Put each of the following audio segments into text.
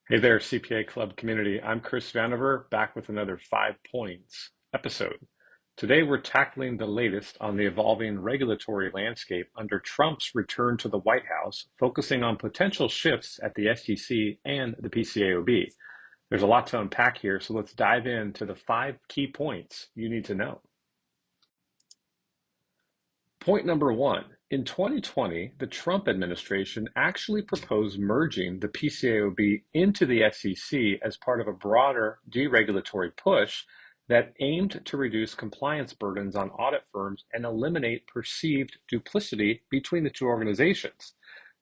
Hey there, CPA Club community. I'm Chris Vanover, back with another 5 Points episode. Today, we're tackling the latest on the evolving regulatory landscape under Trump's return to the White House, focusing on potential shifts at the SEC and the PCAOB. There's a lot to unpack here, so let's dive into the 5 key points you need to know. Point number one, in 2020, the Trump administration actually proposed merging the PCAOB into the SEC as part of a broader deregulatory push that aimed to reduce compliance burdens on audit firms and eliminate perceived duplicity between the two organizations.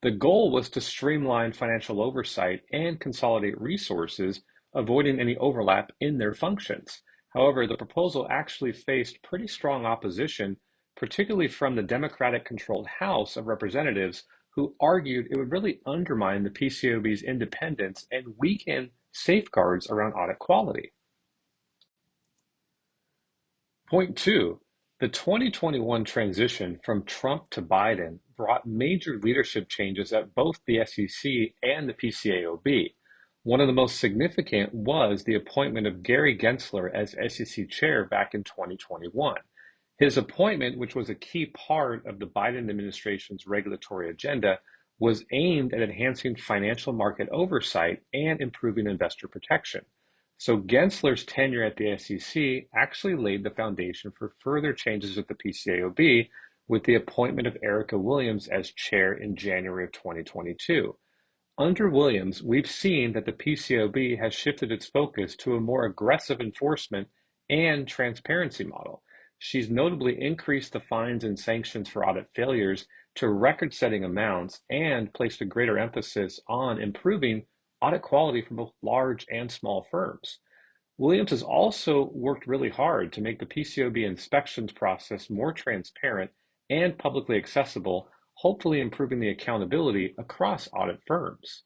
The goal was to streamline financial oversight and consolidate resources, avoiding any overlap in their functions. However, the proposal actually faced pretty strong opposition, particularly from the Democratic-controlled House of Representatives, who argued it would really undermine the PCAOB's independence and weaken safeguards around audit quality. Point two, the 2021 transition from Trump to Biden brought major leadership changes at both the SEC and the PCAOB. One of the most significant was the appointment of Gary Gensler as SEC chair back in 2021. His appointment, which was a key part of the Biden administration's regulatory agenda, was aimed at enhancing financial market oversight and improving investor protection. So Gensler's tenure at the SEC actually laid the foundation for further changes at the PCAOB with the appointment of Erica Williams as chair in January of 2022. Under Williams, we've seen that the PCAOB has shifted its focus to a more aggressive enforcement and transparency model. She's notably increased the fines and sanctions for audit failures to record-setting amounts and placed a greater emphasis on improving audit quality for both large and small firms. Williams has also worked really hard to make the PCAOB inspections process more transparent and publicly accessible, hopefully improving the accountability across audit firms.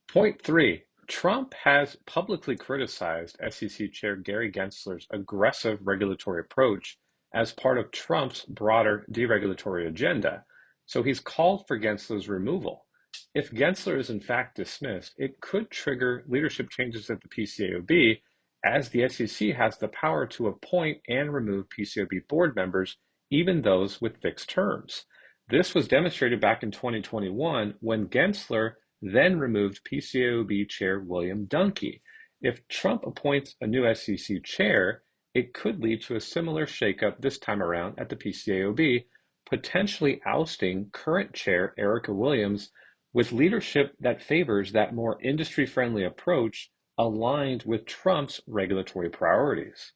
Point three, Trump has publicly criticized SEC Chair Gary Gensler's aggressive regulatory approach as part of Trump's broader deregulatory agenda, so he's called for Gensler's removal. If Gensler is in fact dismissed, it could trigger leadership changes at the PCAOB, as the SEC has the power to appoint and remove PCAOB board members, even those with fixed terms. This was demonstrated back in 2021 when Gensler then removed PCAOB Chair William Dunkey. If Trump appoints a new SEC chair, it could lead to a similar shakeup this time around at the PCAOB, potentially ousting current chair Erica Williams with leadership that favors that more industry-friendly approach aligned with Trump's regulatory priorities.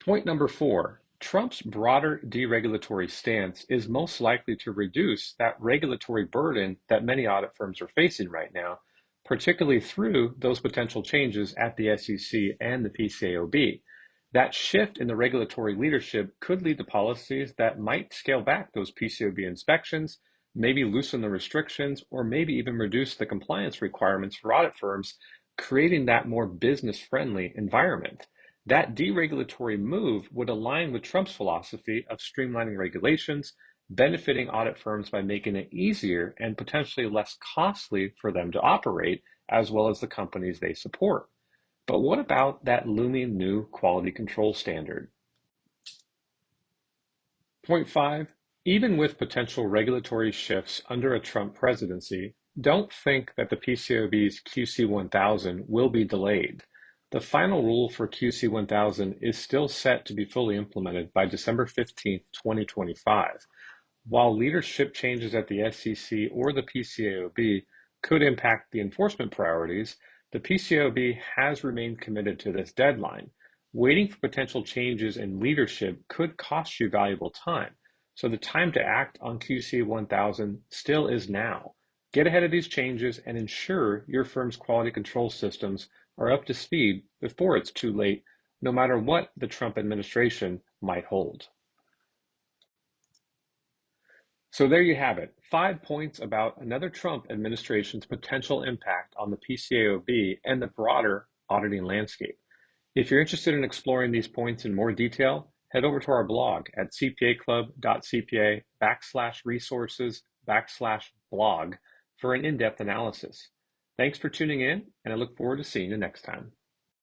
Point number four, Trump's broader deregulatory stance is most likely to reduce that regulatory burden that many audit firms are facing right now, particularly through those potential changes at the SEC and the PCAOB. That shift in the regulatory leadership could lead to policies that might scale back those PCAOB inspections, maybe loosen the restrictions, or maybe even reduce the compliance requirements for audit firms, creating that more business-friendly environment. That deregulatory move would align with Trump's philosophy of streamlining regulations, benefiting audit firms by making it easier and potentially less costly for them to operate, as well as the companies they support. But what about that looming new quality control standard? Point five, even with potential regulatory shifts under a Trump presidency, don't think that the PCAOB's QC 1000 will be delayed. The final rule for QC 1000 is still set to be fully implemented by December 15, 2025. While leadership changes at the SEC or the PCAOB could impact the enforcement priorities, the PCAOB has remained committed to this deadline. Waiting for potential changes in leadership could cost you valuable time, so the time to act on QC 1000 still is now. Get ahead of these changes and ensure your firm's quality control systems are up to speed before it's too late, no matter what the Trump administration might hold. So there you have it, 5 points about another Trump administration's potential impact on the PCAOB and the broader auditing landscape. If you're interested in exploring these points in more detail, head over to our blog at cpaclub.cpa/resources/blog. blog for an in-depth analysis. Thanks for tuning in, and I look forward to seeing you next time.